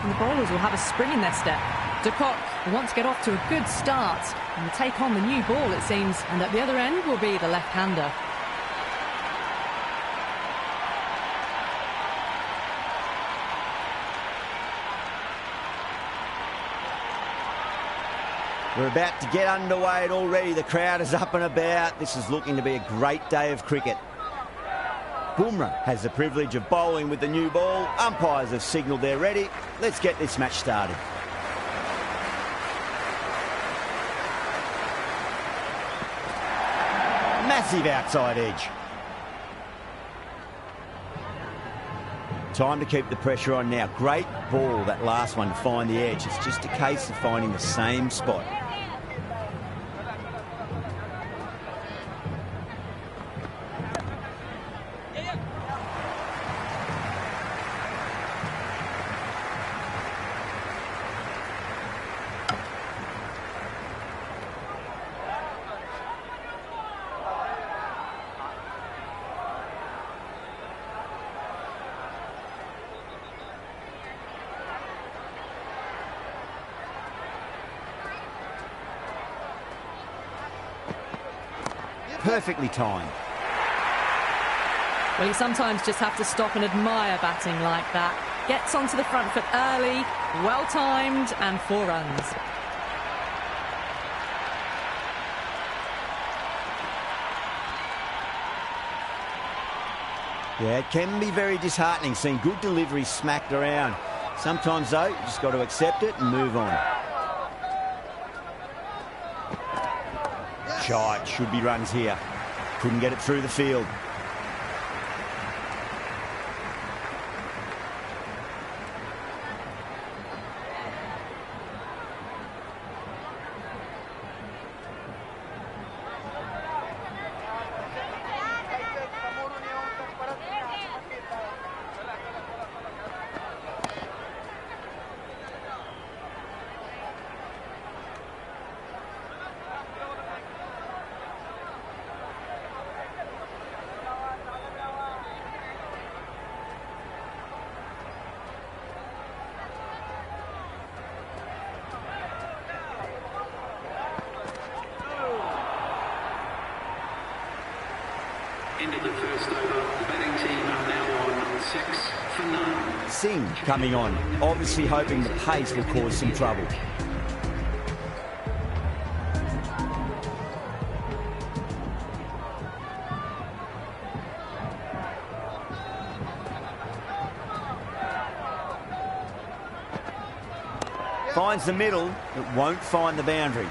and the bowlers will have a spring in their step. De Kock will want to get off to a good start and will take on the new ball, it seems, and at the other end will be the left-hander. We're about to get underway and already the crowd is up and about. This is looking to be a great day of cricket. Bumrah has the privilege of bowling with the new ball. Umpires have signalled they're ready. Let's get this match started. Massive outside edge. Time to keep the pressure on now. Great ball, that last one, to find the edge. It's just a case of finding the same spot. Perfectly timed. Well, you sometimes just have to stop and admire batting like that. Gets onto the front foot early, well timed, and 4 runs. Yeah, it can be very disheartening seeing good delivery smacked around. Sometimes, though, you just got to accept it and move on. Shot, should be runs here. Couldn't get it through the field. Into the first over, the batting team are now on 6 for 9. Singh coming on, obviously hoping the pace will cause some trouble. Finds the middle, but won't find the boundary.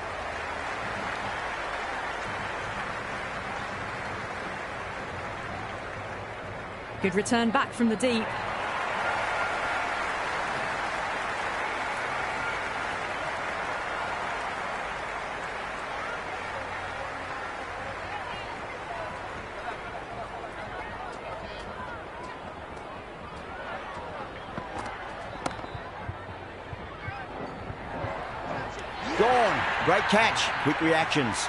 Good return back from the deep. Gone. Great catch. Quick reactions.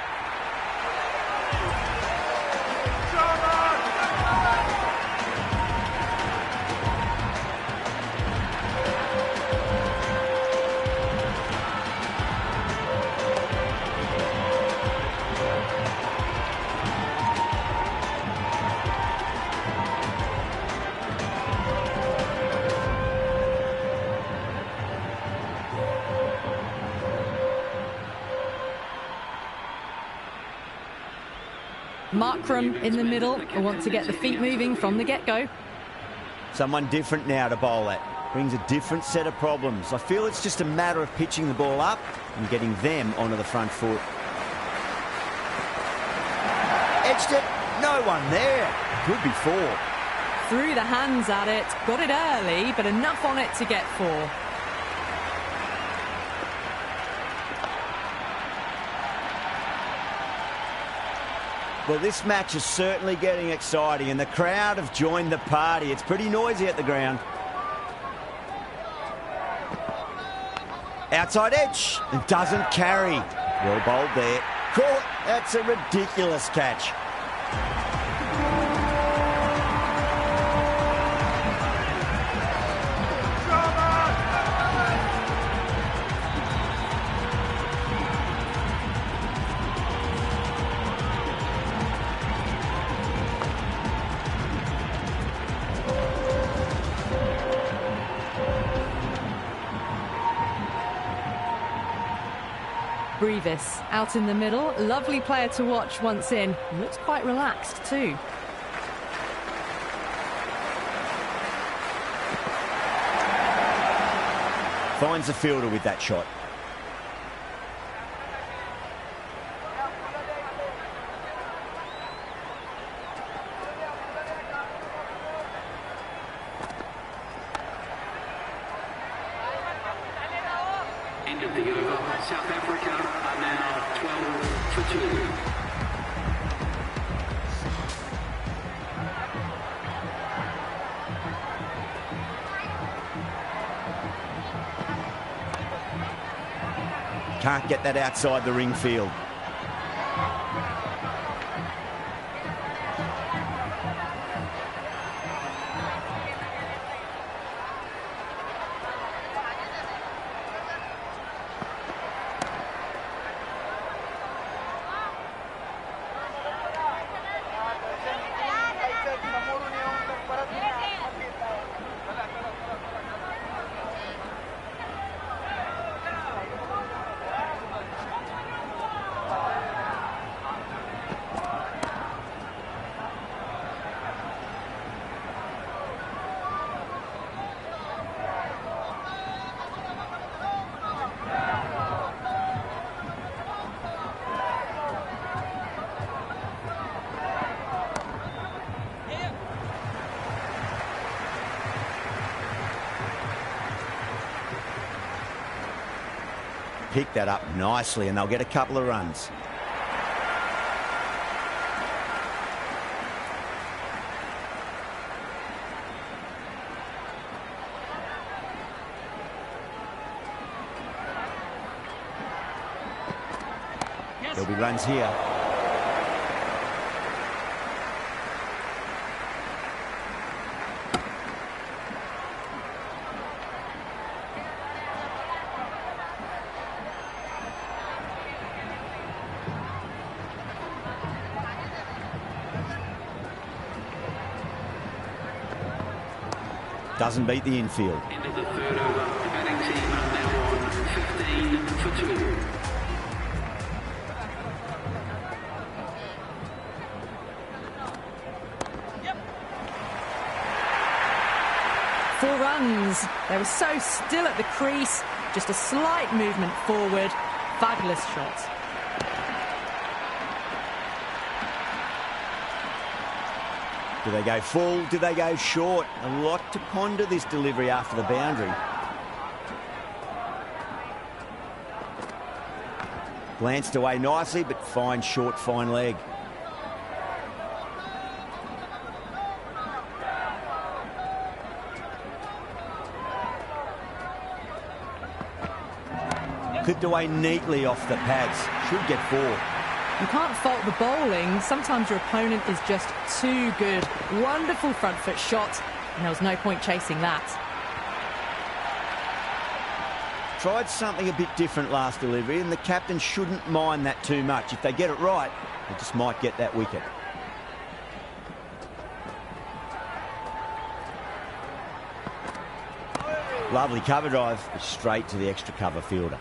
Markram in the middle. I want to get the feet moving from the get-go. Someone different now to bowl at. Brings a different set of problems. I feel it's just a matter of pitching the ball up and getting them onto the front foot. Edged it. No one there. Could be 4. Threw the hands at it. Got it early, but enough on it to get 4. Well, this match is certainly getting exciting and the crowd have joined the party. It's pretty noisy at the ground. Outside edge. It doesn't carry. Well bowled there. Caught. That's a ridiculous catch. Brevis out in the middle. Lovely player to watch once in. Looks quite relaxed too. Finds the fielder with that shot. End of the over. South Africa are now 12 for 2. Can't get that outside the ring field. Pick that up nicely and they'll get a couple of runs. There'll be runs here. Doesn't beat the infield. End of the third over. The batting team are now on 15 for 2. Four runs. They were so still at the crease. Just a slight movement forward. Fabulous shot. Do they go full? Do they go short? A lot to ponder this delivery after the boundary. Glanced away nicely, but fine short, fine leg. Clipped away neatly off the pads. Should get 4. You can't fault the bowling. Sometimes your opponent is just too good. Wonderful front foot shot, and there was no point chasing that. Tried something a bit different last delivery, and the captain shouldn't mind that too much. If they get it right, they just might get that wicket. Lovely cover drive, straight to the extra cover fielder.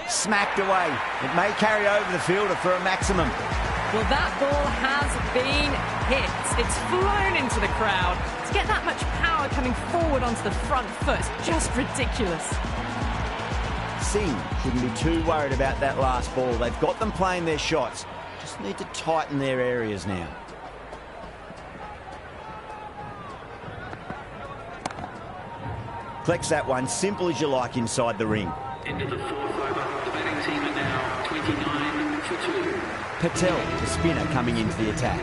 Smacked away. It may carry over the fielder for a maximum. Well, that ball has been hit. It's flown into the crowd. To get that much power coming forward onto the front foot is just ridiculous. Singh shouldn't be too worried about that last ball. They've got them playing their shots. Just need to tighten their areas now. Collects that one, simple as you like, inside the ring. End of the fourth over. The batting team are now 29 for 2. Patel, the spinner, coming into the attack.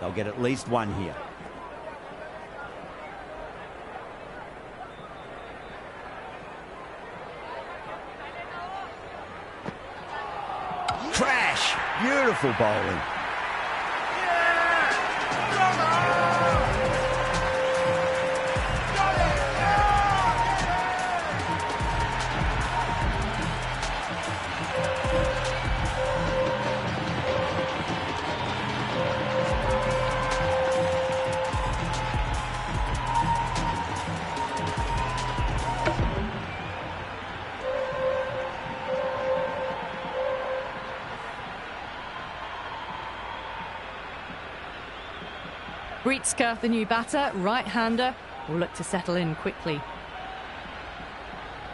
They'll get at least one here. Crash! Beautiful bowling. Britska, the new batter, right-hander, will look to settle in quickly.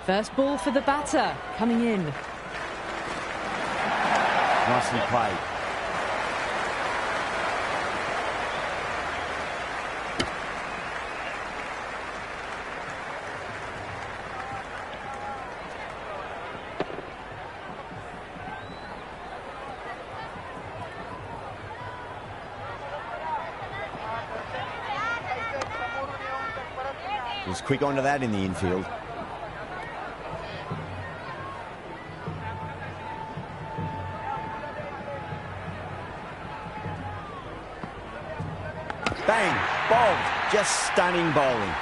First ball for the batter, coming in. Nicely played. Was quick onto that in the infield. Bang! Bowled. Just stunning bowling.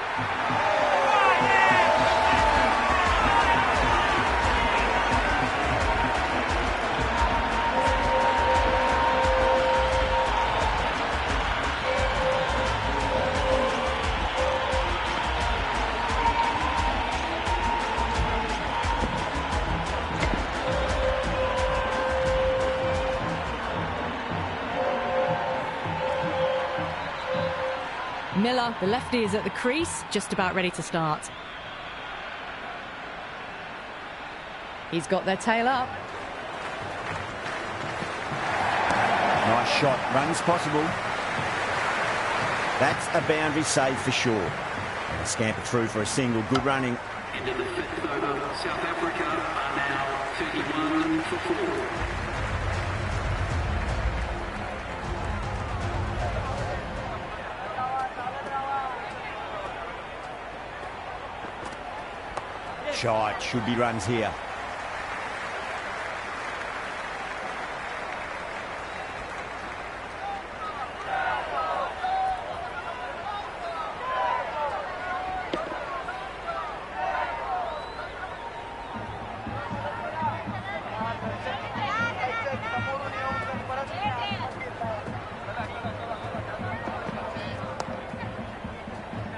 Miller, the lefty, is at the crease, just about ready to start. He's got their tail up. Nice shot. Runs possible. That's a boundary save for sure. A scamper through for a single. Good running. Into the fifth over, South Africa are now 31 for 4. Shot. Should be runs here.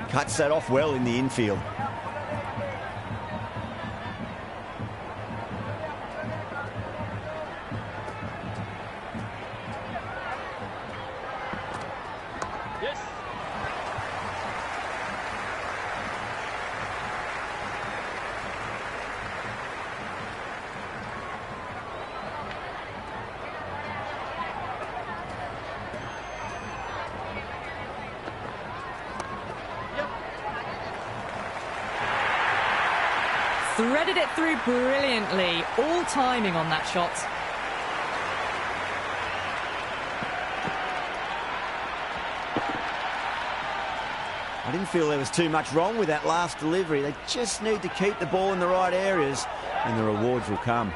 Cuts that off well in the infield. Threaded it through brilliantly. All timing on that shot. I didn't feel there was too much wrong with that last delivery. They just need to keep the ball in the right areas and the rewards will come.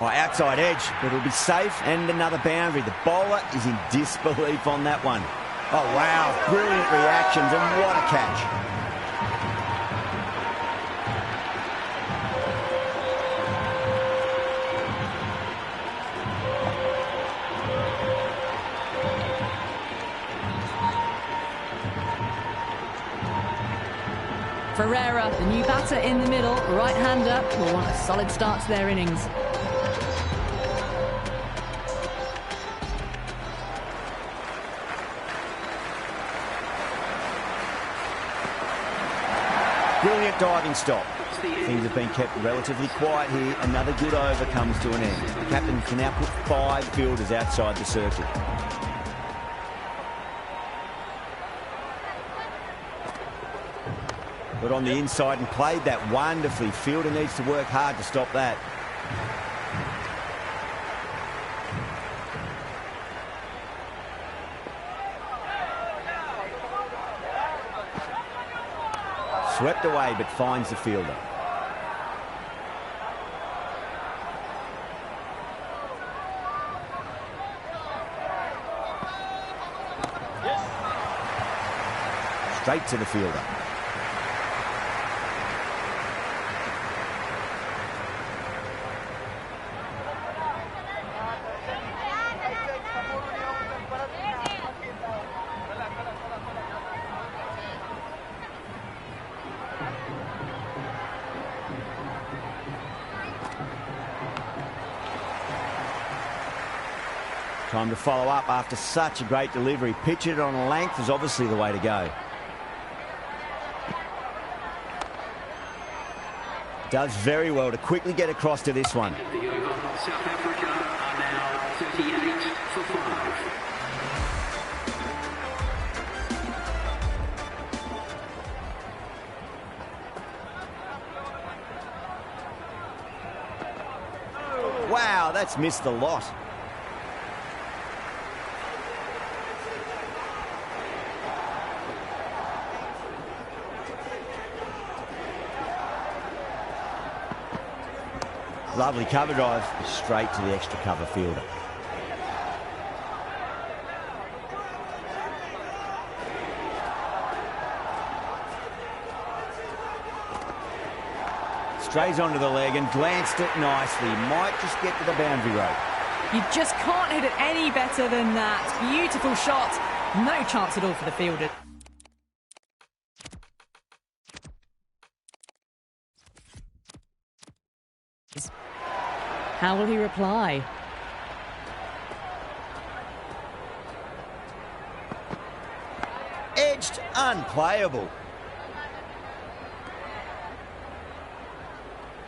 Oh, outside edge, but it'll be safe and another boundary. The bowler is in disbelief on that one. Oh, wow. Brilliant reactions and what a catch. Ferreira, the new batter in the middle, right-hander, will want a solid start to their innings. Brilliant diving stop. Things have been kept relatively quiet here. Another good over comes to an end. The captain can now put 5 fielders outside the circuit. But on the inside and played that wonderfully. Fielder needs to work hard to stop that. Swept away but finds the fielder. Straight to the fielder. Time to follow up after such a great delivery. Pitch it on length is obviously the way to go. Does very well to quickly get across to this one. The over. South Africa are now 38 for 5. Wow, that's missed a lot. Lovely cover drive, straight to the extra cover fielder. Strays onto the leg and glanced it nicely. Might just get to the boundary rope. You just can't hit it any better than that. Beautiful shot. No chance at all for the fielder. How will he reply? Edged, unplayable.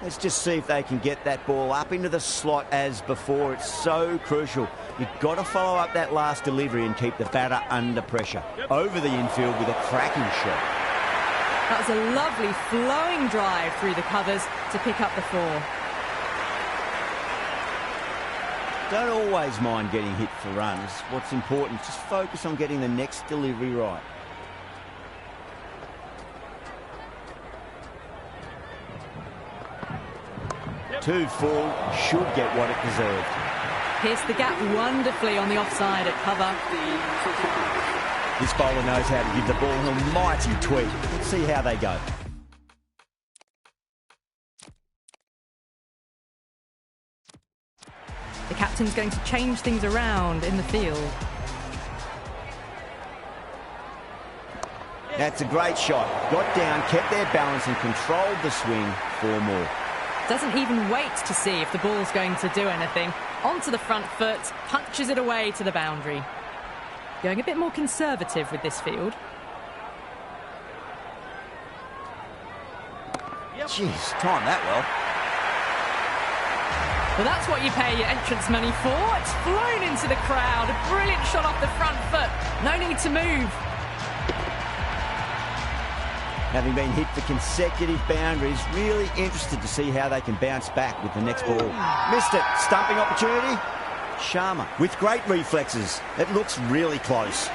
Let's just see if they can get that ball up into the slot as before. It's so crucial. You've got to follow up that last delivery and keep the batter under pressure. Over the infield with a cracking shot. That was a lovely flowing drive through the covers to pick up the 4. Don't always mind getting hit for runs. What's important, just focus on getting the next delivery right. Too full, should get what it deserved. Pierced the gap wonderfully on the offside at cover. This bowler knows how to give the ball an almighty tweak. Let's see how they go. The captain's going to change things around in the field. That's a great shot. Got down, kept their balance and controlled the swing. 4 more. Doesn't even wait to see if the ball's going to do anything. Onto the front foot, punches it away to the boundary. Going a bit more conservative with this field. Jeez, timed that well. Well, that's what you pay your entrance money for. It's flown into the crowd. A brilliant shot off the front foot. No need to move. Having been hit for consecutive boundaries, really interested to see how they can bounce back with the next ball. Missed it. Stumping opportunity. Sharma with great reflexes. It looks really close.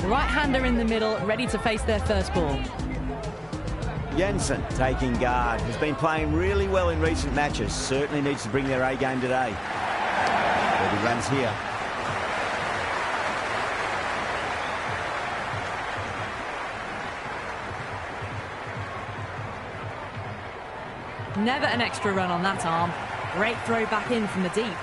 Right-hander in the middle, ready to face their first ball. Jensen taking guard. Has been playing really well in recent matches. Certainly needs to bring their A game today. But he runs here. Never an extra run on that arm. Great throw back in from the deep.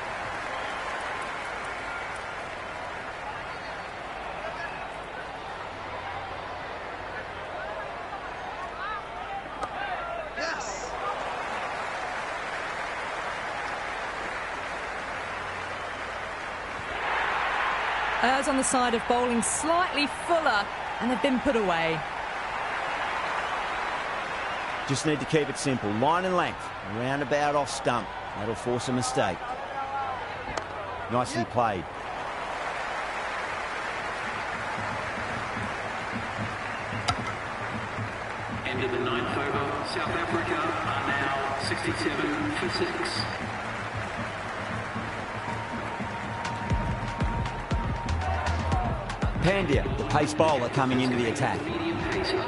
Errs on the side of bowling slightly fuller, and they've been put away. Just need to keep it simple. Line and length. Roundabout off stump. That'll force a mistake. Nicely played. End of the 9th over. South Africa are now 67 for 6. Pandya, the pace bowler, coming into the attack. Medium pacer.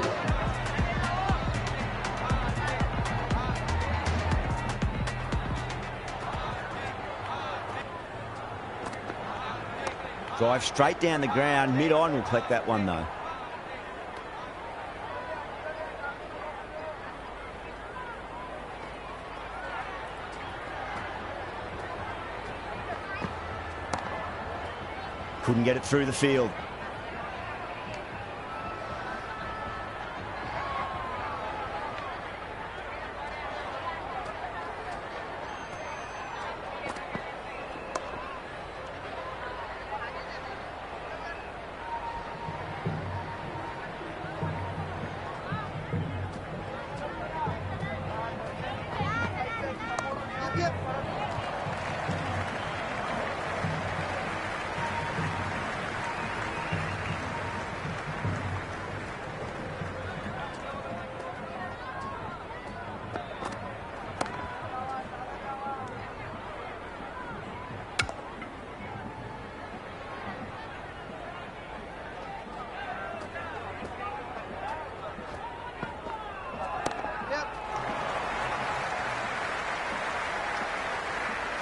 Drive straight down the ground. Mid-on will collect that one, though. Couldn't get it through the field.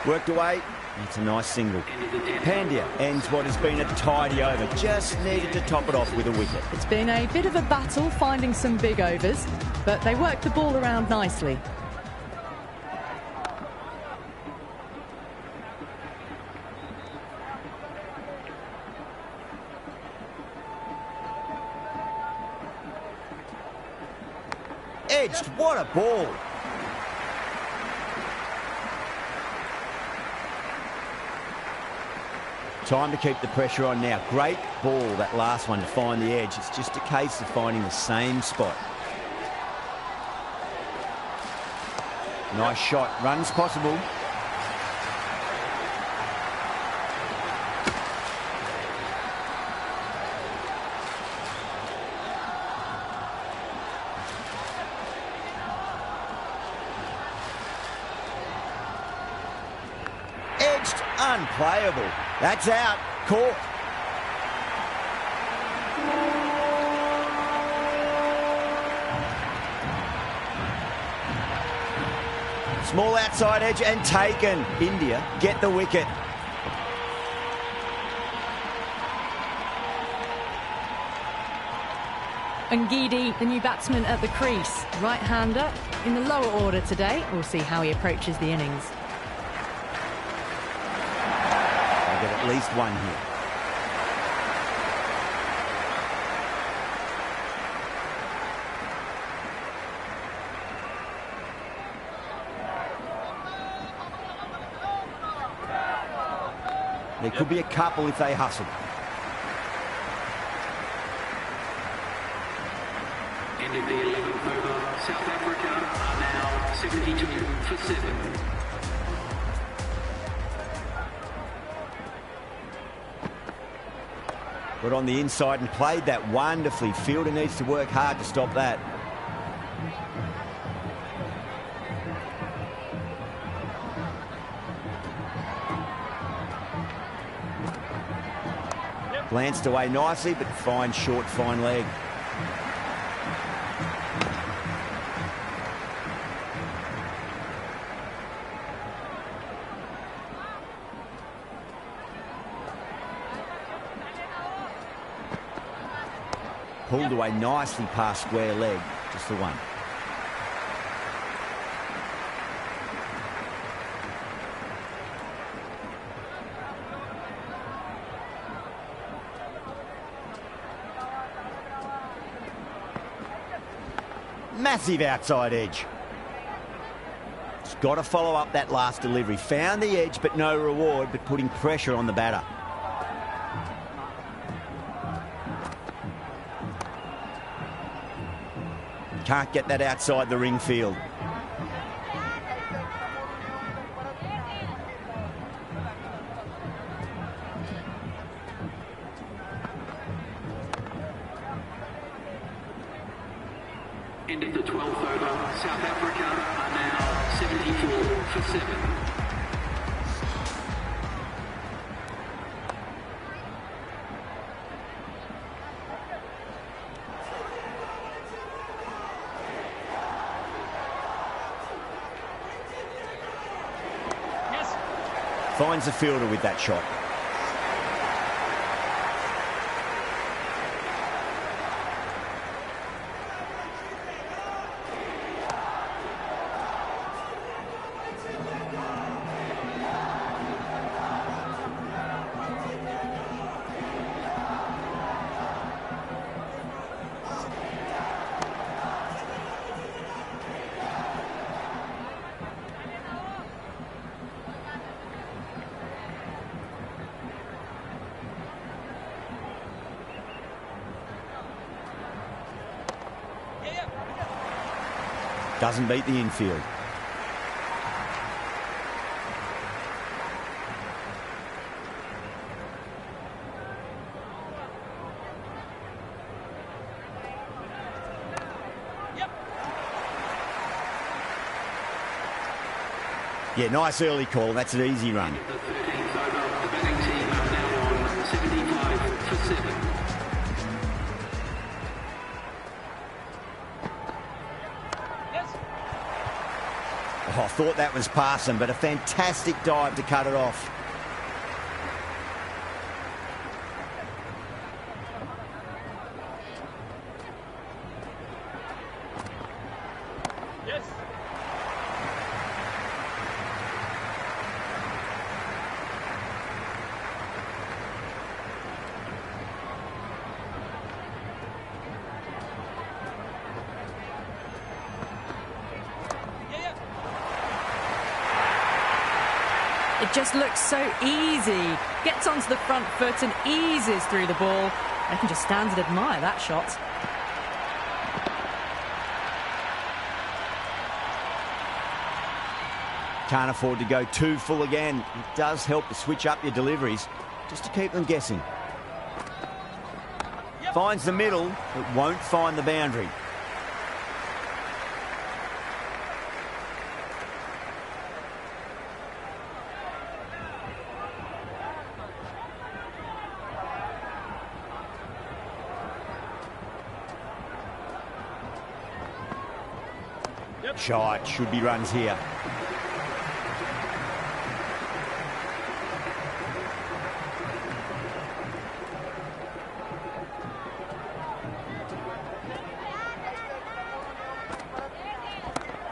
Worked away. It's a nice single. Pandya ends what has been a tidy over. Just needed to top it off with a wicket. It's been a bit of a battle finding some big overs, but they worked the ball around nicely. Edged, what a ball. Time to keep the pressure on now. Great ball, that last one, to find the edge. It's just a case of finding the same spot. Nice shot. Runs possible. Edged, unplayable. That's out. Caught. Small outside edge and taken. India get the wicket. And Gidi, the new batsman at the crease. Right-hander in the lower order today. We'll see how he approaches the innings. I'll get at least one here. There could be a couple if they hustle. End of the 11th over. South Africa are now 72 for 7. Got on the inside and played that wonderfully. Fielder needs to work hard to stop that. Glanced away nicely, but fine short, fine leg. Pulled away nicely past square leg, just the one. Massive outside edge. It's got to follow up that last delivery. Found the edge, but no reward, but putting pressure on the batter. Can't get that outside the ring field. End of the 12th over. South Africa are now 74 for 7. Finds the fielder with that shot. Doesn't beat the infield. Yeah, nice early call. That's an easy run. The 13th over. The batting team are now on 75 for 7. Oh, thought that was passing, but a fantastic dive to cut it off. It just looks so easy. Gets onto the front foot and eases through the ball. I can just stand and admire that shot. Can't afford to go too full again. It does help to switch up your deliveries, just to keep them guessing. Finds the middle, but won't find the boundary. Shot, should be runs here.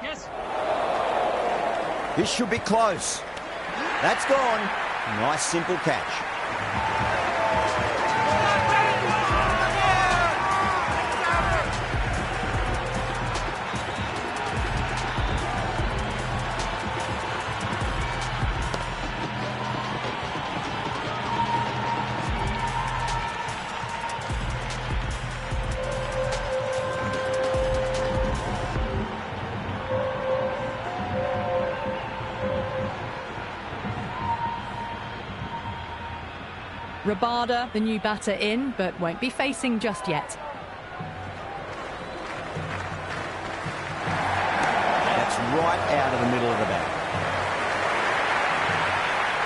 Yes. This should be close. That's gone. Nice simple catch. Rabada, the new batter, in, but won't be facing just yet. That's right out of the middle of the bat.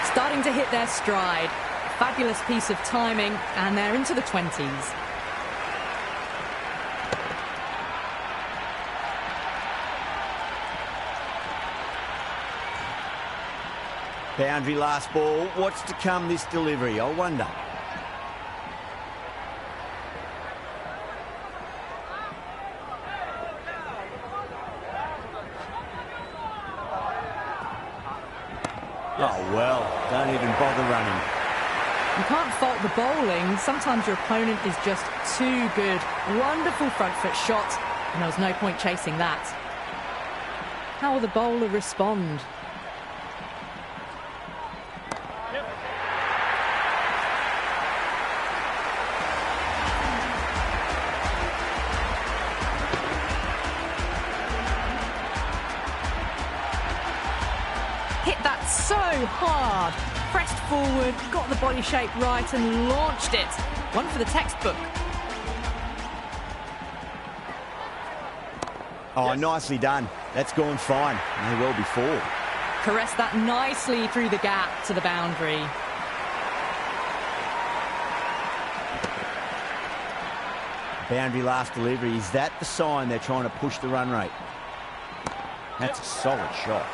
Starting to hit their stride. Fabulous piece of timing, and they're into the 20s. Boundary last ball. What's to come this delivery, I wonder. Oh, well, don't even bother running. You can't fault the bowling. Sometimes your opponent is just too good. Wonderful front foot shot, and there was no point chasing that. How will the bowler respond? Hit that so hard. Pressed forward, got the body shape right and launched it. One for the textbook. Oh, yes. Nicely done. That's gone fine. May well be four. Caressed that nicely through the gap to the boundary. Boundary last delivery. Is that the sign they're trying to push the run rate? That's a solid shot.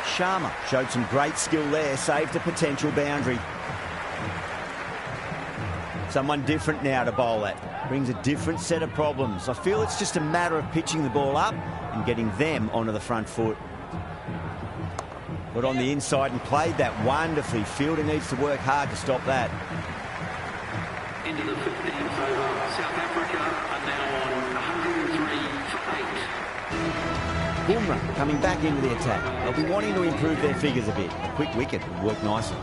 Sharma showed some great skill there, saved a potential boundary. Someone different now to bowl at. Brings a different set of problems. I feel it's just a matter of pitching the ball up and getting them onto the front foot. Got on the inside and played that wonderfully. Fielder needs to work hard to stop that. Into the 15th over. South Africa are now on 103 for 8. Bumrah coming back into the attack. They'll be wanting to improve their figures a bit. A quick wicket would work nicely.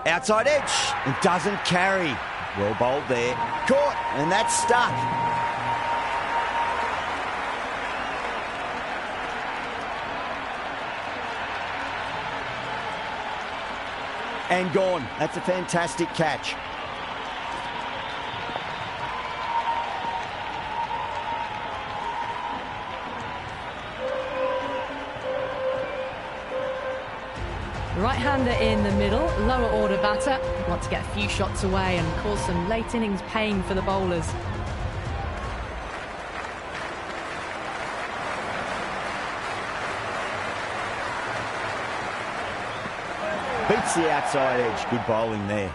Outside edge. It doesn't carry. Well bowled there. Caught. And that's stuck. And gone. That's a fantastic catch. Right-hander in the middle, lower order batter. Want to get a few shots away and cause some late innings pain for the bowlers. Beats the outside edge. Good bowling there.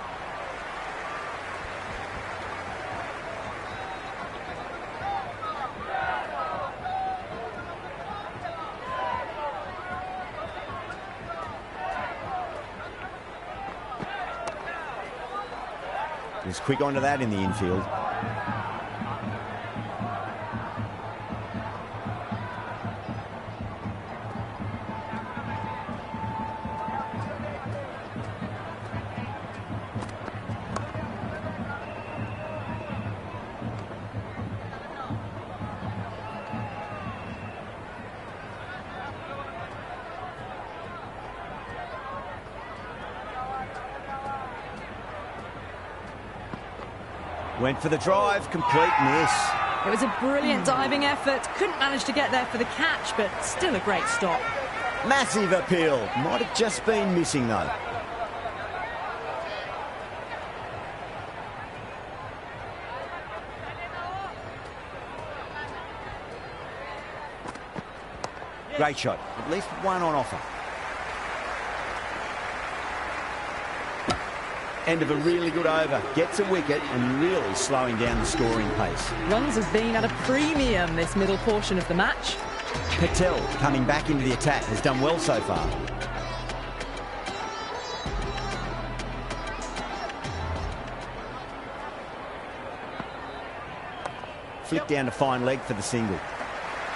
He's quick onto that in the infield. Went for the drive, complete miss. It was a brilliant diving effort. Couldn't manage to get there for the catch, but still a great stop. Massive appeal. Might have just been missing though. Great shot. At least one on offer. End of a really good over. Gets a wicket and really slowing down the scoring pace. Runs has been at a premium this middle portion of the match. Patel, coming back into the attack, has done well so far. Flick down to fine leg for the single.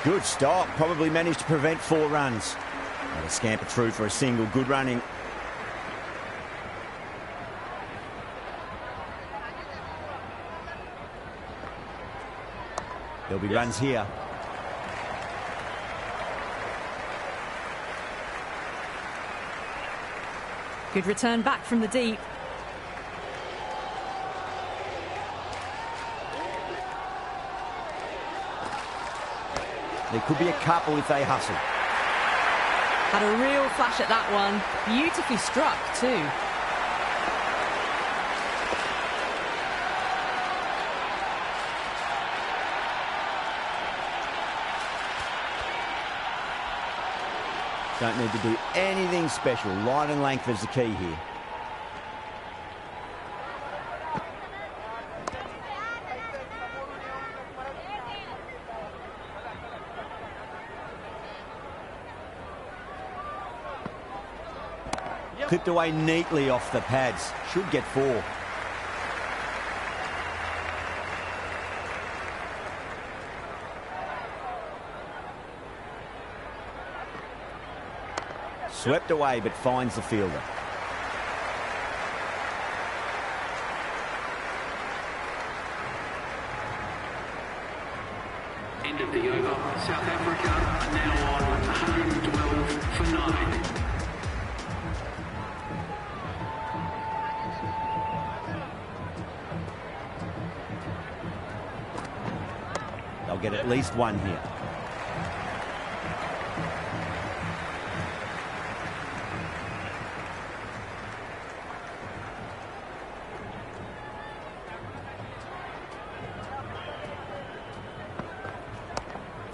Good stop. Probably managed to prevent 4 runs. And a scamper through for a single. Good running. There'll be runs here. Good return back from the deep. There could be a couple if they hustle. Had a real flash at that one. Beautifully struck too. Don't need to do anything special. Line and length is the key here. Clipped away neatly off the pads. Should get 4. Swept away, but finds the fielder. End of the over. South Africa are now on 112 for 9. They'll get at least 1 here.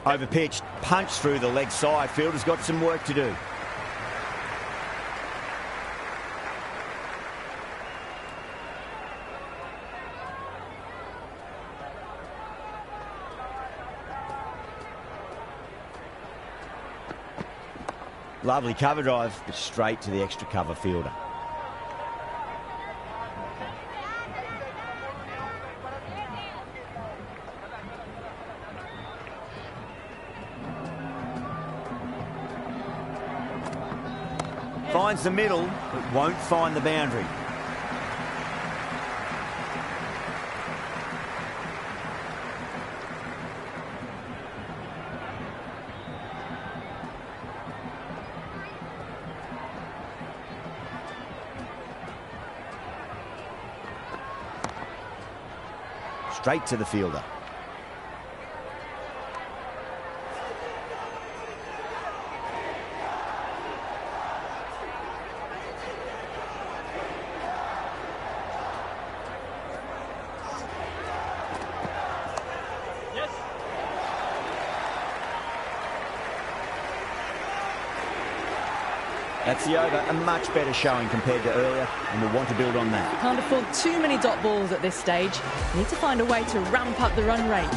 Overpitched, punched through the leg side. Fielder's got some work to do. Lovely cover drive, but straight to the extra cover fielder. Finds the middle, but won't find the boundary. Straight to the fielder. That's the over. A much better showing compared to earlier, and we'll want to build on that. Can't afford too many dot balls at this stage. Need to find a way to ramp up the run rate.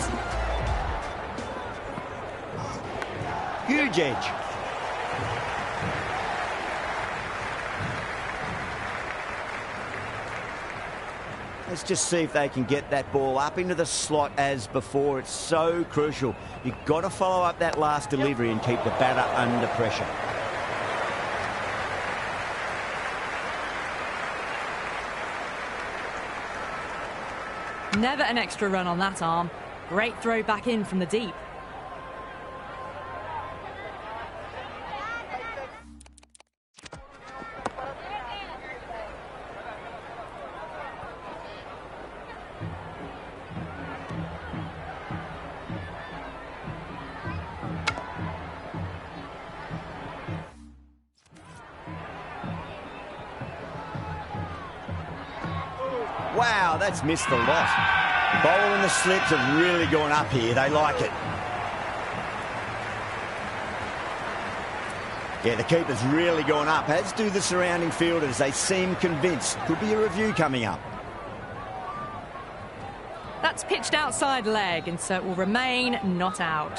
Huge edge. Let's just see if they can get that ball up into the slot as before. It's so crucial. You've got to follow up that last delivery and keep the batter under pressure. Never an extra run on that arm. Great throw back in from the deep. Wow, that's missed the lot. Bowl and the slips have really gone up here. They like it. Yeah, the keeper's really gone up, as do the surrounding fielders. They seem convinced. Could be a review coming up. That's pitched outside leg, and so it will remain not out.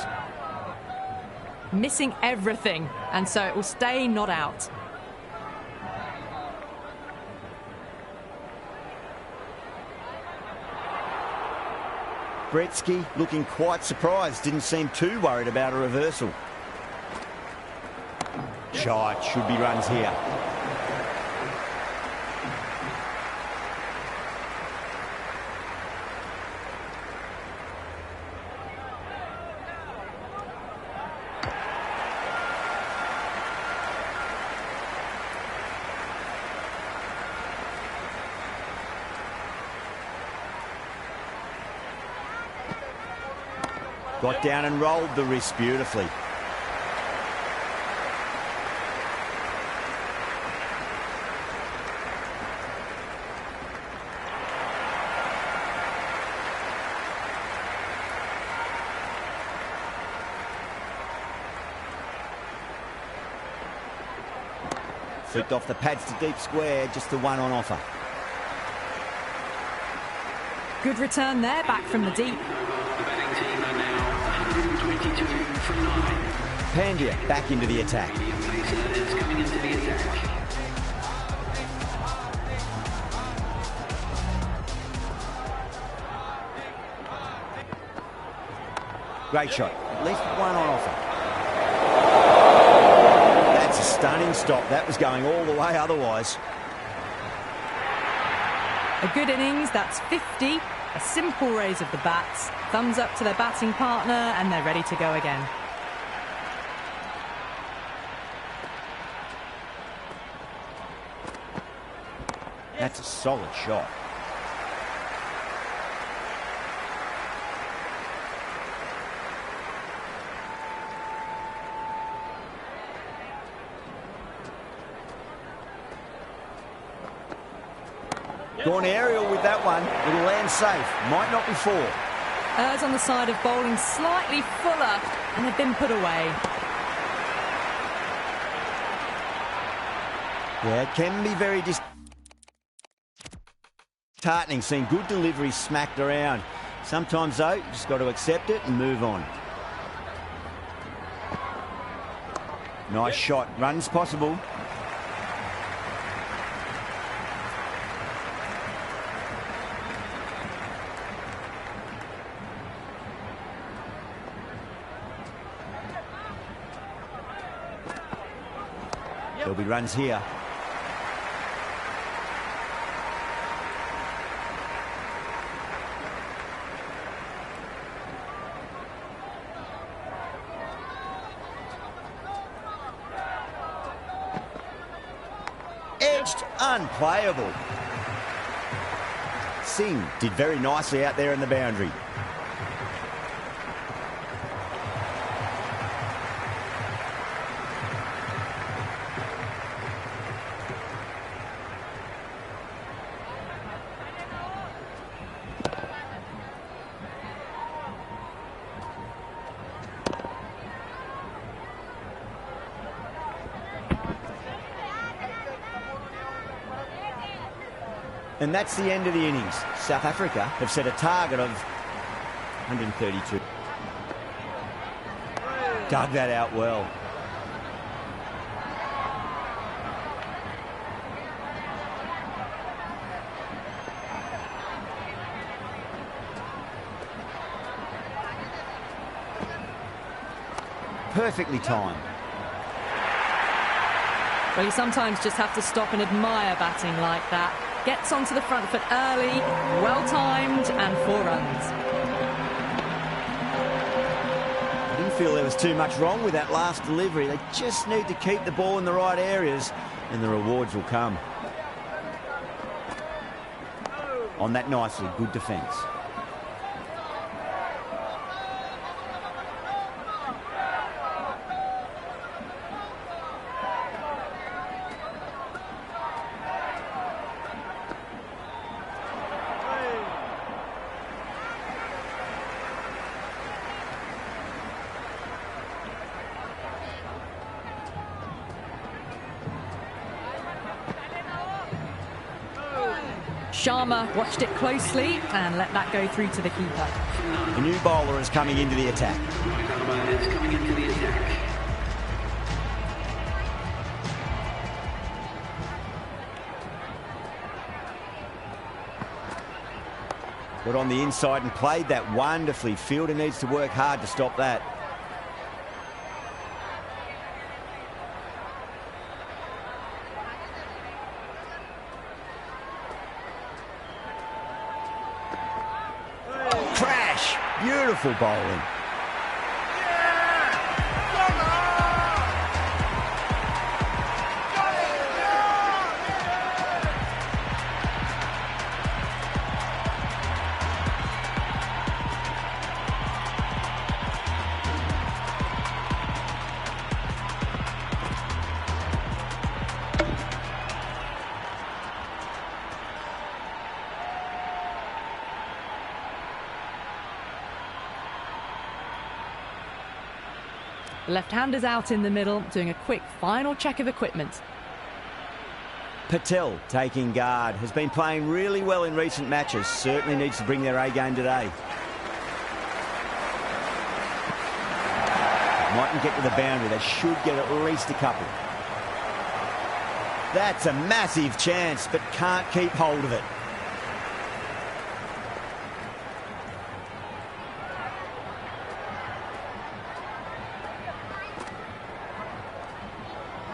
Missing everything, and so it will stay not out. Gretzky looking quite surprised. Didn't seem too worried about a reversal. Shite, should be runs here. Got down and rolled the wrist beautifully. Flicked off the pads to deep square, just the one on offer. Good return there, back from the deep. Pandya back into the attack. Great shot. At least one on offer. That's a stunning stop. That was going all the way otherwise. A good innings, that's 50. A simple raise of the bats. Thumbs up to their batting partner, and they're ready to go again. That's a solid shot. Gone aerial with that one. It'll land safe. Might not be four. Errs on the side of bowling slightly fuller, and they've been put away. Yeah, it can be very disheartening seeing good delivery smacked around. Sometimes, though, you just got to accept it and move on. Nice shot. Runs possible. There'll be runs here. Edged, unplayable. Singh did very nicely out there in the boundary. And that's the end of the innings. South Africa have set a target of 132. Dug that out well. Perfectly timed. Well, you sometimes just have to stop and admire batting like that. Gets onto the front foot early, well-timed, and 4 runs. I didn't feel there was too much wrong with that last delivery. They just need to keep the ball in the right areas, and the rewards will come. On that nicely, good defence. Sharma watched it closely and let that go through to the keeper. The new bowler is coming into the attack. Got on the inside and played that wonderfully. Fielder needs to work hard to stop that. Beautiful bowling. Left-handers out in the middle, doing a quick final check of equipment. Patel taking guard. Has been playing really well in recent matches. Certainly needs to bring their A-game today. Mightn't get to the boundary. They should get at least a couple. That's a massive chance, but can't keep hold of it.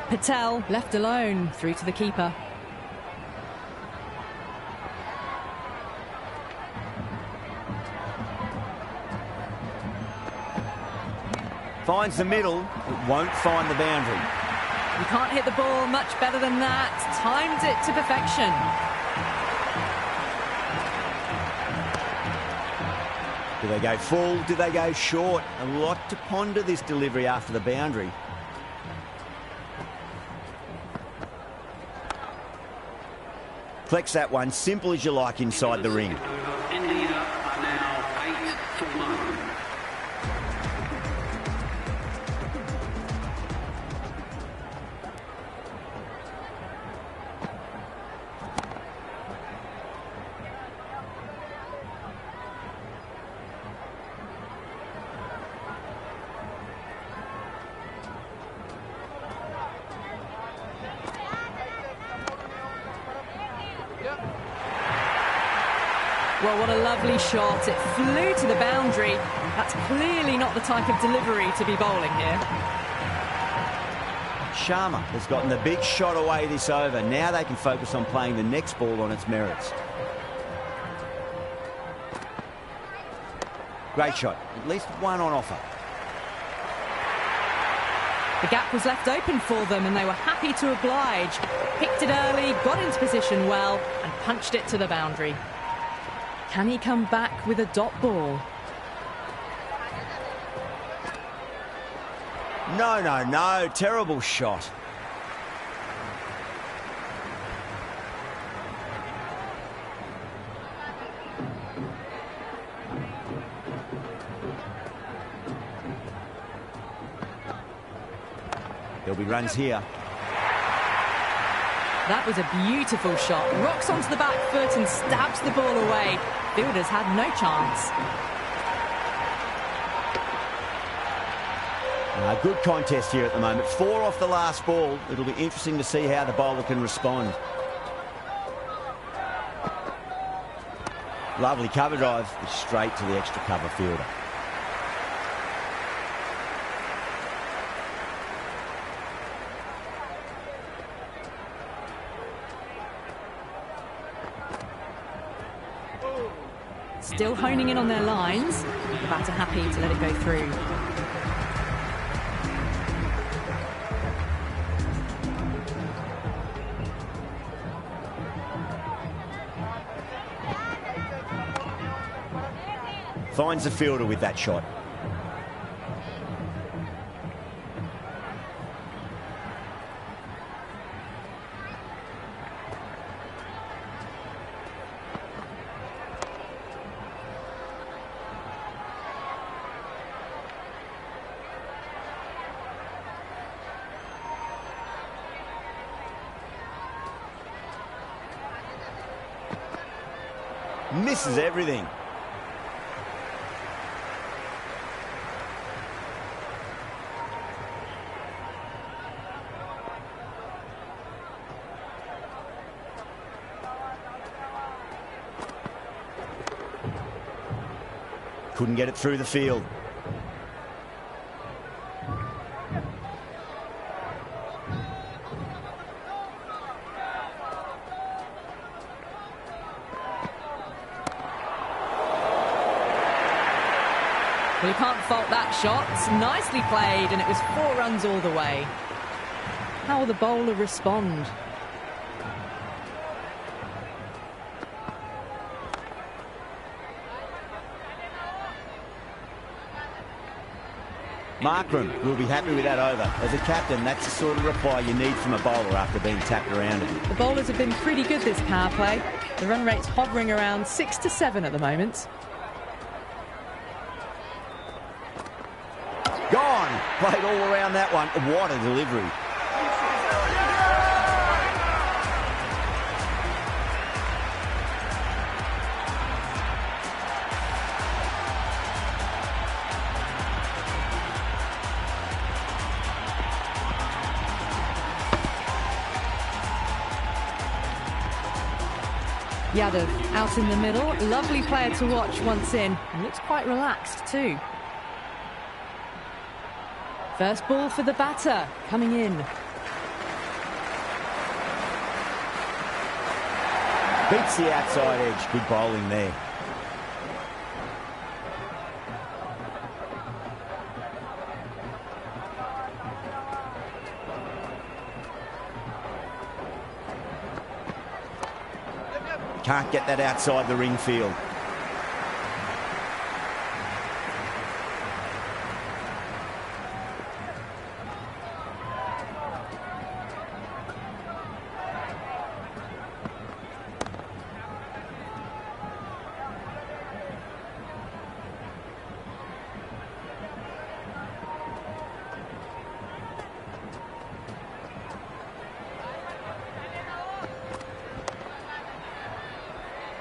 Patel left alone, through to the keeper. Finds the middle, it won't find the boundary. You can't hit the ball much better than that. Timed it to perfection. Do they go full? Do they go short? A lot to ponder this delivery after the boundary. Collects that one, simple as you like, inside the ring. India are now 8 for 1. Well, what a lovely shot. It flew to the boundary. That's clearly not the type of delivery to be bowling here. Sharma has gotten the big shot away this over. Now they can focus on playing the next ball on its merits. Great shot. At least one on offer. The gap was left open for them and they were happy to oblige. Picked it early, got into position well and punched it to the boundary. Can he come back with a dot ball? No, no, no. Terrible shot. There'll be runs here. That was a beautiful shot. Rocks onto the back foot and stabs the ball away. Fielders had no chance. Good contest here at the moment. 4 off the last ball. It'll be interesting to see how the bowler can respond. Lovely cover drive, straight to the extra cover fielder. Still honing in on their lines. The batter happy to let it go through. Finds the fielder with that shot. Misses everything. Couldn't get it through the field. Well, you can't fault that shot. Nicely played, and it was 4 runs all the way. How will the bowler respond? Markram will be happy with that over. As a captain, that's the sort of reply you need from a bowler after being tapped around it. The bowlers have been pretty good this power play. The run rate's hovering around 6 to 7 at the moment. Gone! Played all around that one. What a delivery. Yadav out in the middle. Lovely player to watch once in. And looks quite relaxed too. First ball for the batter, coming in. Beats the outside edge. Good bowling there. Can't get that outside the ring field.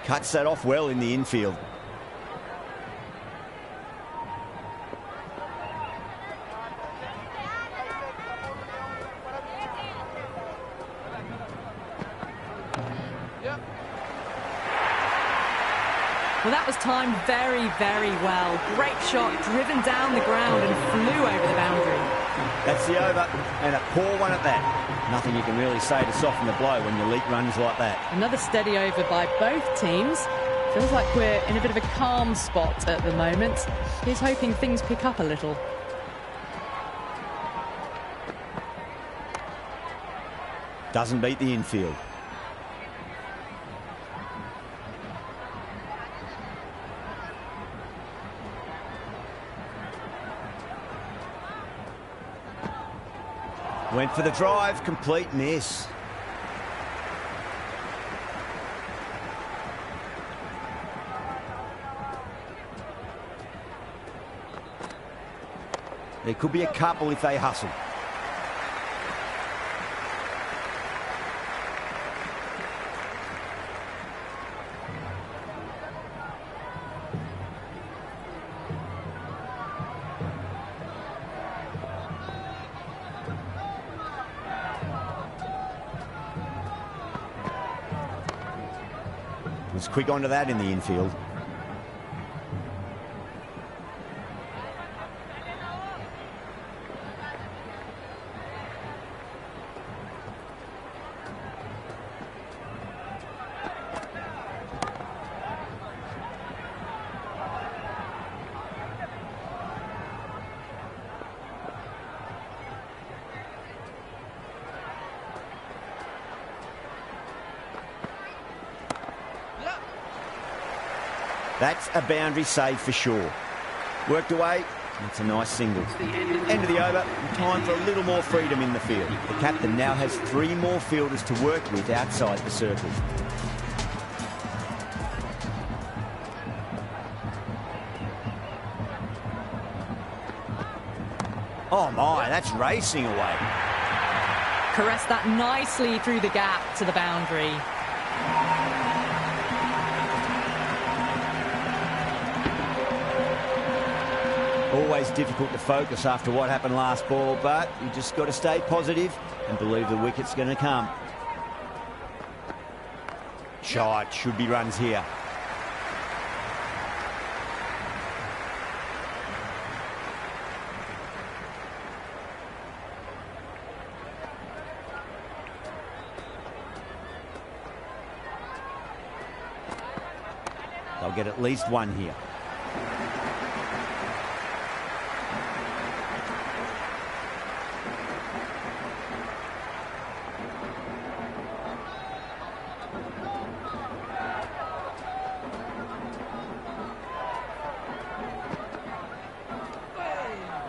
Cuts that off well in the infield. Well, that was timed very, very well. Great shot, driven down the ground and flew over the boundary. That's the over, and a poor one at that. Nothing you can really say to soften the blow when you leak runs like that. Another steady over by both teams. Feels like we're in a bit of a calm spot at the moment. He's hoping things pick up a little. Doesn't beat the infield. Went for the drive, complete miss. There could be a couple if they hustle. Was quick onto that in the infield. That's a boundary save for sure. Worked away. It's a nice single. End of the over. Time for a little more freedom in the field. The captain now has 3 more fielders to work with outside the circle. Oh my, that's racing away. Caressed that nicely through the gap to the boundary. Always difficult to focus after what happened last ball, but you just got to stay positive and believe the wicket's going to come. Shot, should be runs here. They'll get at least one here.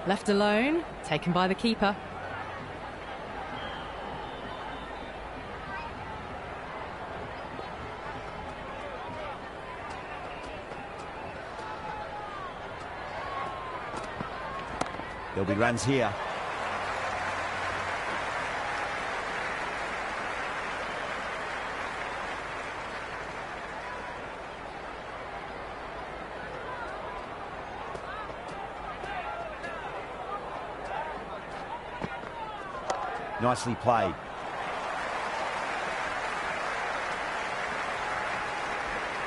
Left alone, taken by the keeper. There'll be runs here. Nicely played.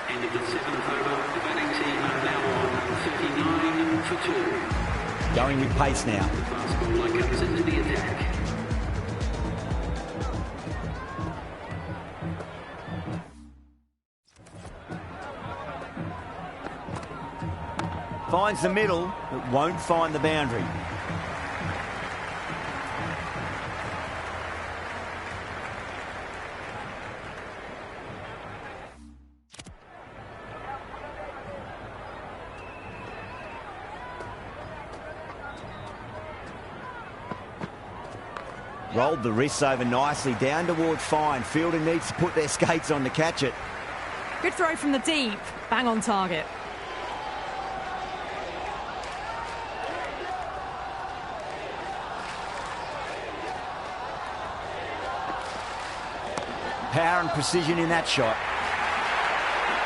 End of the 7th over. The batting team are now on 39 for 2. Going with pace now. Fast bowler comes into the attack. Finds the middle, but won't find the boundary. Rolled the wrists over nicely, down towards fine. Fielder needs to put their skates on to catch it. Good throw from the deep, bang on target. Power and precision in that shot.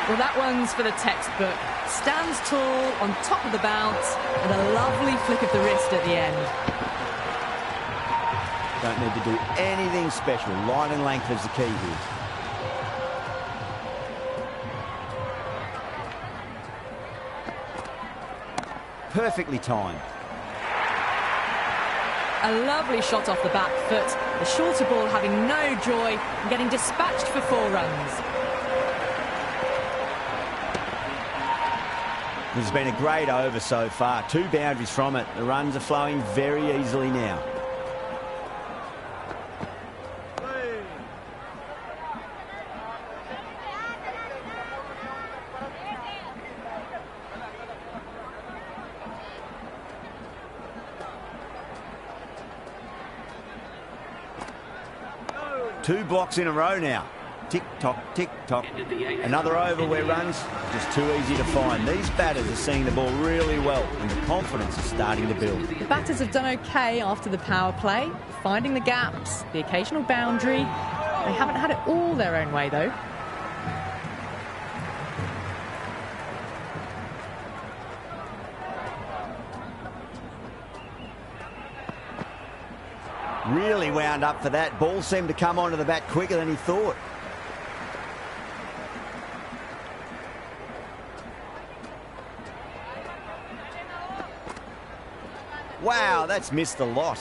Well, that one's for the textbook. Stands tall, on top of the bounce, and a lovely flick of the wrist at the end. Don't need to do anything special. Line and length is the key here. Perfectly timed. A lovely shot off the back foot. The shorter ball having no joy and getting dispatched for 4 runs. This has been a great over so far. 2 boundaries from it. The runs are flowing very easily now. Two blocks in a row now. Tick-tock, tick-tock. Another over where runs just too easy to find. These batters are seeing the ball really well and the confidence is starting to build. The batters have done okay after the power play, finding the gaps, the occasional boundary. They haven't had it all their own way, though. Really wound up for that. Ball seemed to come onto the bat quicker than he thought. Wow, that's missed a lot.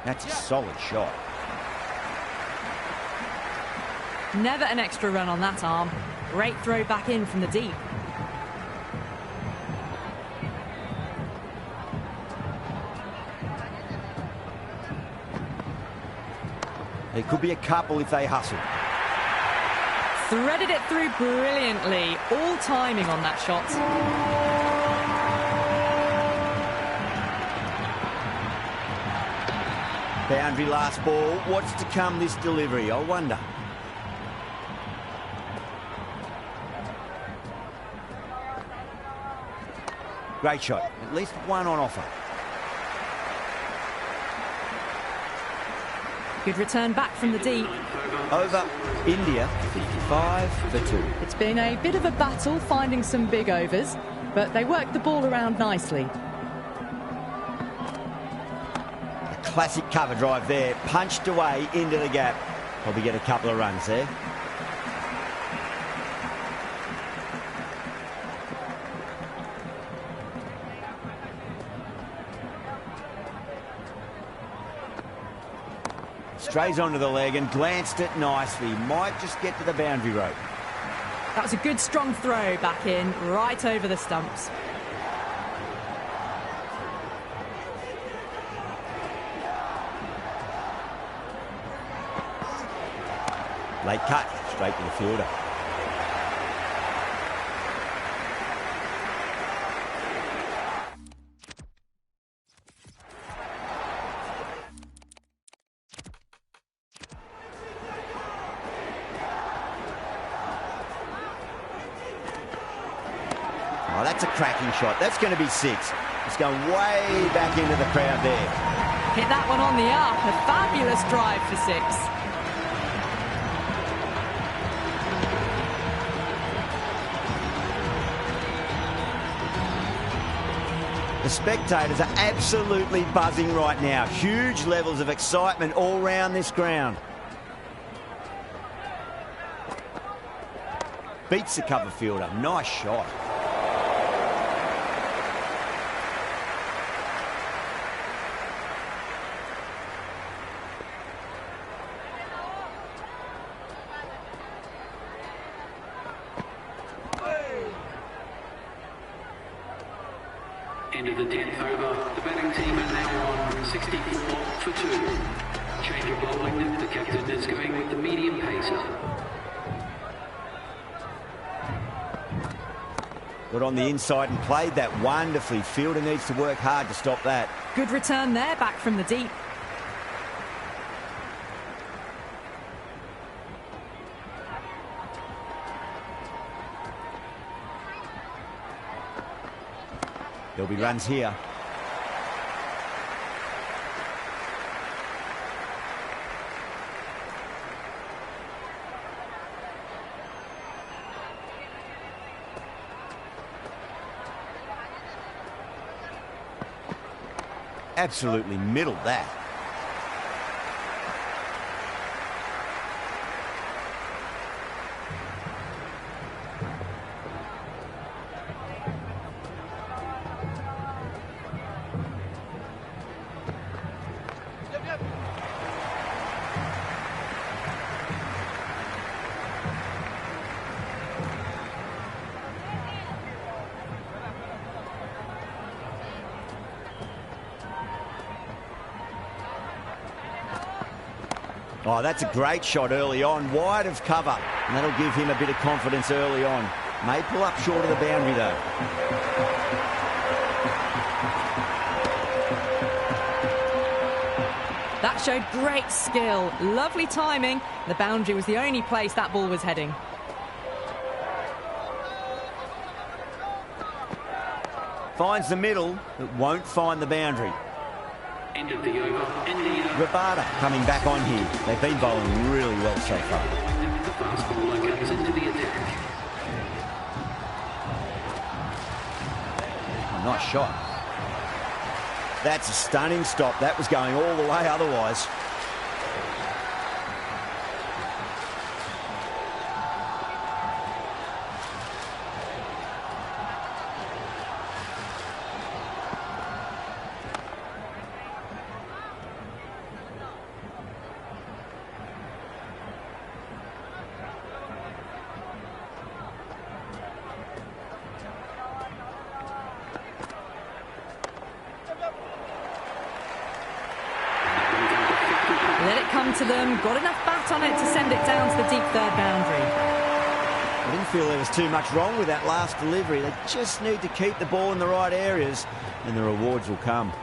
That's a solid shot. Never an extra run on that arm. Great throw back in from the deep. There could be a couple if they hustle. Threaded it through brilliantly. All timing on that shot. Boundary last ball. What's to come this delivery, I wonder. Great shot. At least one on offer. Good return back from the deep. Over India, 55 for 2. It's been a bit of a battle finding some big overs, but they worked the ball around nicely. A classic cover drive there. Punched away into the gap. Probably get a couple of runs there. Strays onto the leg and glanced it nicely. Might just get to the boundary rope. That was a good strong throw back in, right over the stumps. Late cut, straight to the fielder. Oh, that's a cracking shot. That's going to be 6. It's going way back into the crowd there. Hit that one on the up. A fabulous drive for 6. The spectators are absolutely buzzing right now. Huge levels of excitement all round this ground. Beats the cover fielder. Nice shot. End of the 10th over. The batting team are now on 64 for 2. Change of bowling. The captain is going with the medium pacer. Got on the inside and played that wonderfully. Fielder needs to work hard to stop that. Good return there, back from the deep. There'll be runs here. Absolutely middled that. Oh, that's a great shot early on, wide of cover, and that'll give him a bit of confidence early on. May pull up short of the boundary though. That showed great skill, lovely timing. The boundary was the only place that ball was heading. Finds the middle, but won't find the boundary. End of the over. India. Rabada coming back on here. They've been bowling really well so far. The fast bowler comes into the attack. Oh, nice shot. That's a stunning stop. That was going all the way otherwise. Let it come to them, got enough bat on it to send it down to the deep third boundary. I didn't feel there was too much wrong with that last delivery. They just need to keep the ball in the right areas and the rewards will come.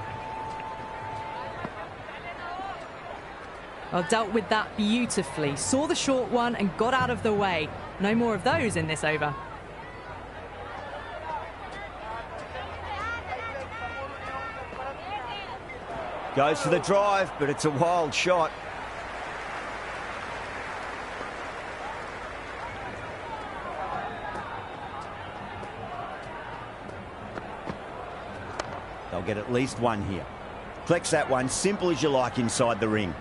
Well, dealt with that beautifully. Saw the short one and got out of the way. No more of those in this over. Goes for the drive, but it's a wild shot. They'll get at least one here. Collects that one, simple as you like, inside the ring.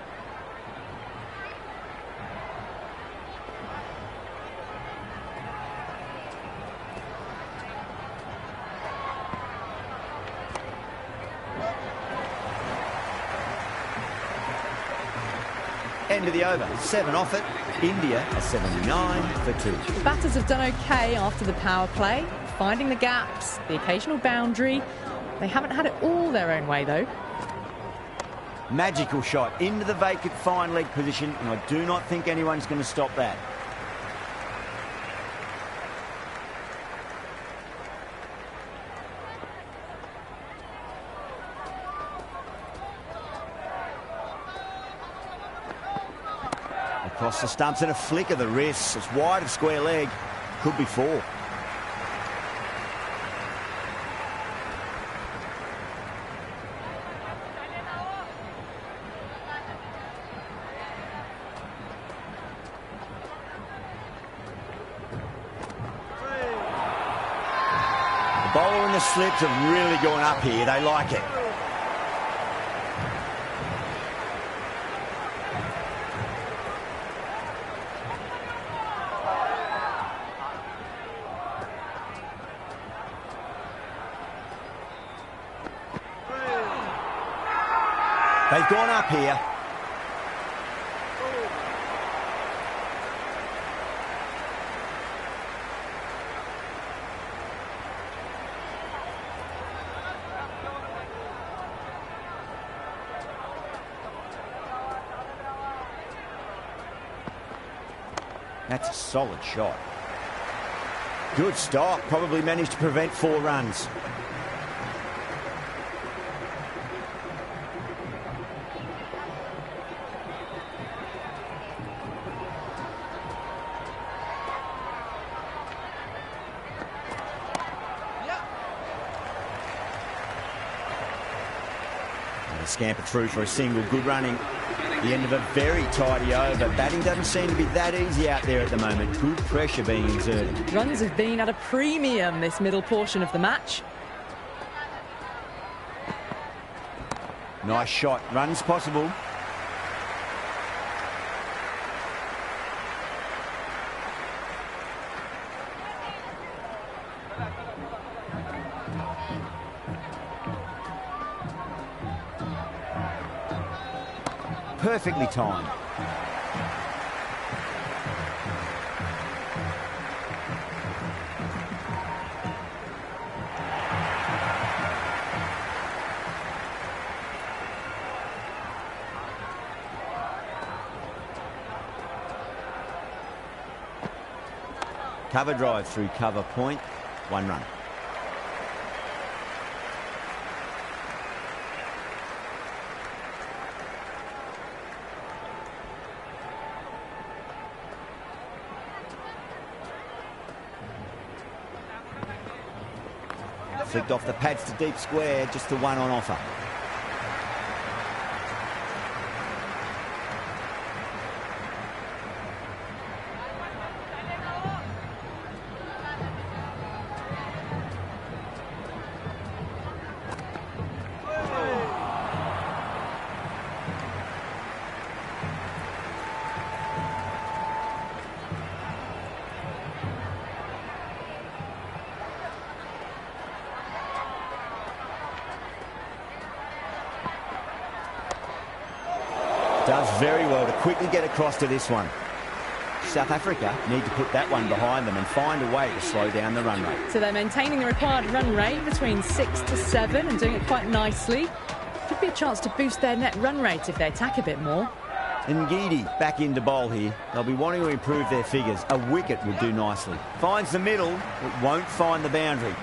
End of the over, 7 off it. India are 79 for 2. The batters have done okay after the power play, finding the gaps, the occasional boundary. They haven't had it all their own way, though. Magical shot into the vacant fine leg position, and I do not think anyone's going to stop that. Across the stumps and a flick of the wrist. It's wide of square leg. Could be 4. The bowler and the slips have really gone up here. They like it. They've gone up here. That's a solid shot. Good stop. Probably managed to prevent 4 runs. Scamper through for a single. Good running. The end of a very tidy over. Batting doesn't seem to be that easy out there at the moment. Good pressure being exerted. Runs have been at a premium this middle portion of the match. Nice shot. Runs possible. Perfectly timed. Cover drive through cover point. 1 run. Flicked off the pads to deep square, just the 1 on offer. Does very well to quickly get across to this one. South Africa need to put that one behind them and find a way to slow down the run rate. So they're maintaining the required run rate between 6 to 7 and doing it quite nicely. Could be a chance to boost their net run rate if they attack a bit more. Ngidi back into bowl here. They'll be wanting to improve their figures. A wicket would do nicely. Finds the middle, it won't find the boundary.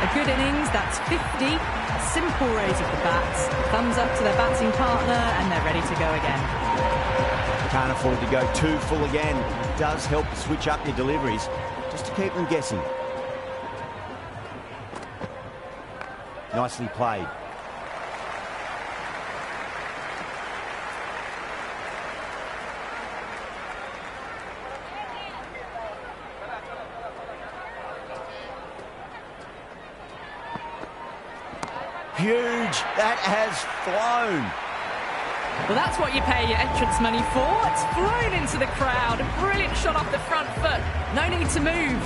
A good innings, that's 50. Simple raise of the bats, thumbs up to their batting partner, and they're ready to go again. Can't afford to go too full again. It does help to switch up your deliveries, just to keep them guessing. Nicely played. Huge. That has flown. Well, that's what you pay your entrance money for. It's flown into the crowd. A brilliant shot off the front foot. No need to move.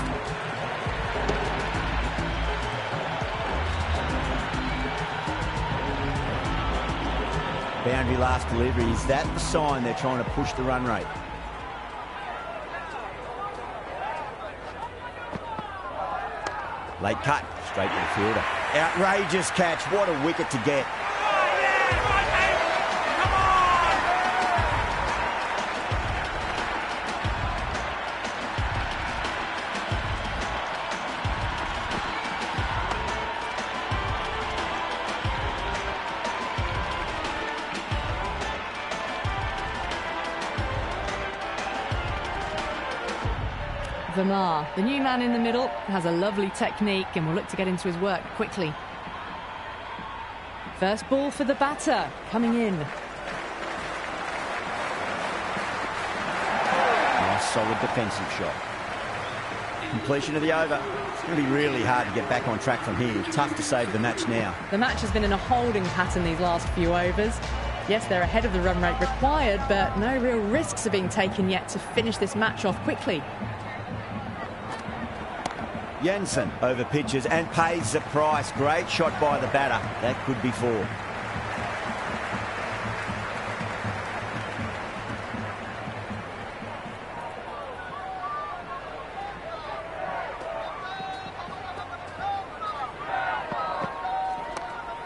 Boundary last delivery. Is that the sign they're trying to push the run rate? Late cut. Straight to the fielder. Outrageous catch. What a wicket to get. Verma, the new man in the middle, has a lovely technique and will look to get into his work quickly. First ball for the batter, coming in. Nice solid defensive shot. Completion of the over. It's going to be really hard to get back on track from here. Tough to save the match now. The match has been in a holding pattern these last few overs. Yes, they're ahead of the run rate required, but no real risks are being taken yet to finish this match off quickly. Jensen over pitches and pays the price. Great shot by the batter. That could be four.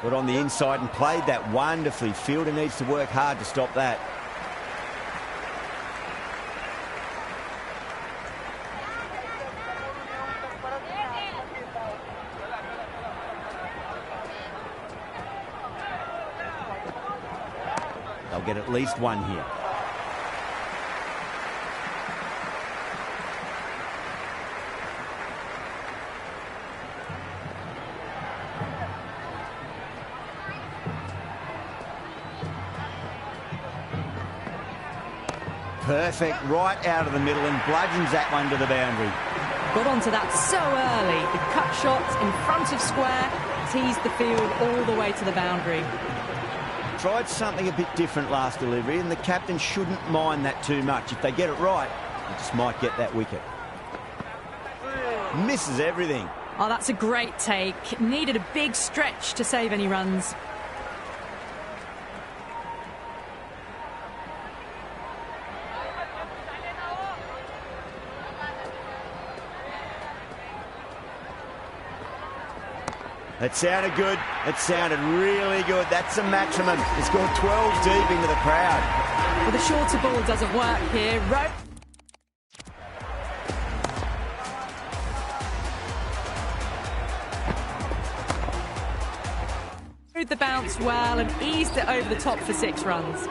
Got on the inside and played that wonderfully. Fielder needs to work hard to stop that. They'll get at least one here. Perfect, right out of the middle and bludgeons that one to the boundary. Got onto that so early. The cut shot in front of square, teased the field all the way to the boundary. Tried something a bit different last delivery, and the captain shouldn't mind that too much. If they get it right, they just might get that wicket. Misses everything. Oh, that's a great take. Needed a big stretch to save any runs. It sounded good. It sounded really good. That's a maximum. It's gone 12 deep into the crowd. Well, the shorter ball doesn't work here. Rode the bounce well and eased it over the top for 6 runs.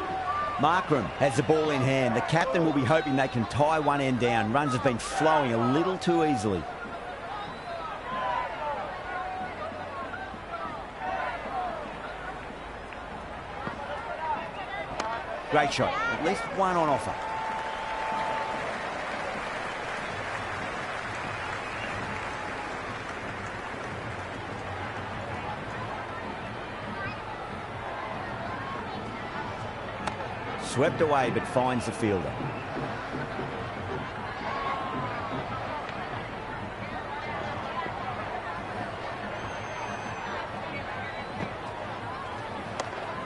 Markram has the ball in hand. The captain will be hoping they can tie one end down. Runs have been flowing a little too easily. Great shot. At least one on offer. Swept away, but finds the fielder.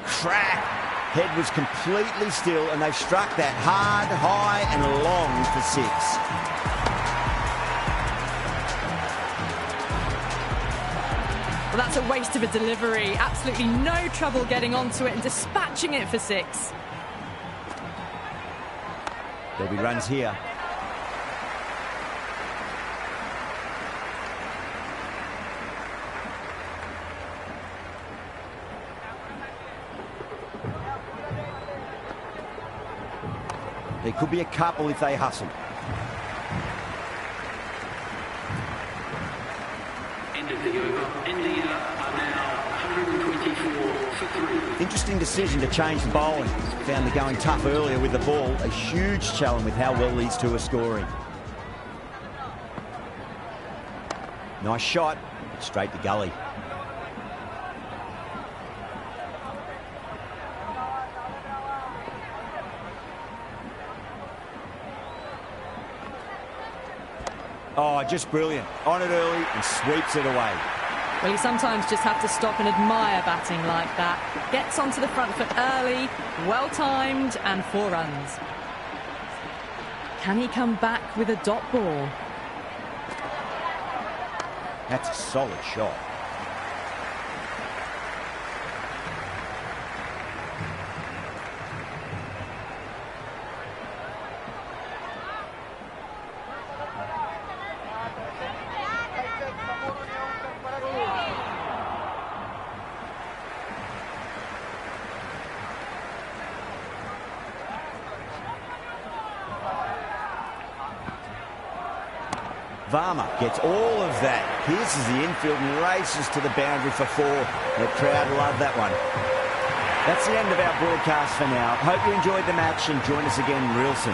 Crack. Head was completely still, and they've struck that hard, high and long for 6. Well, that's a waste of a delivery. Absolutely no trouble getting onto it and dispatching it for 6. There'll be runs here. There could be a couple if they hustle. End of the over. India are now 124 for 3. Interesting decision to change the bowling. Found the going tough earlier with the ball. A huge challenge with how well these two are scoring. Nice shot. Straight to gully. Oh, just brilliant. On it early and sweeps it away. Well, you sometimes just have to stop and admire batting like that. Gets onto the front foot early, well-timed, and 4 runs. Can he come back with a dot ball? That's a solid shot. Varma gets all of that. Pierces the infield and races to the boundary for 4. The crowd love that one. That's the end of our broadcast for now. Hope you enjoyed the match and join us again real soon.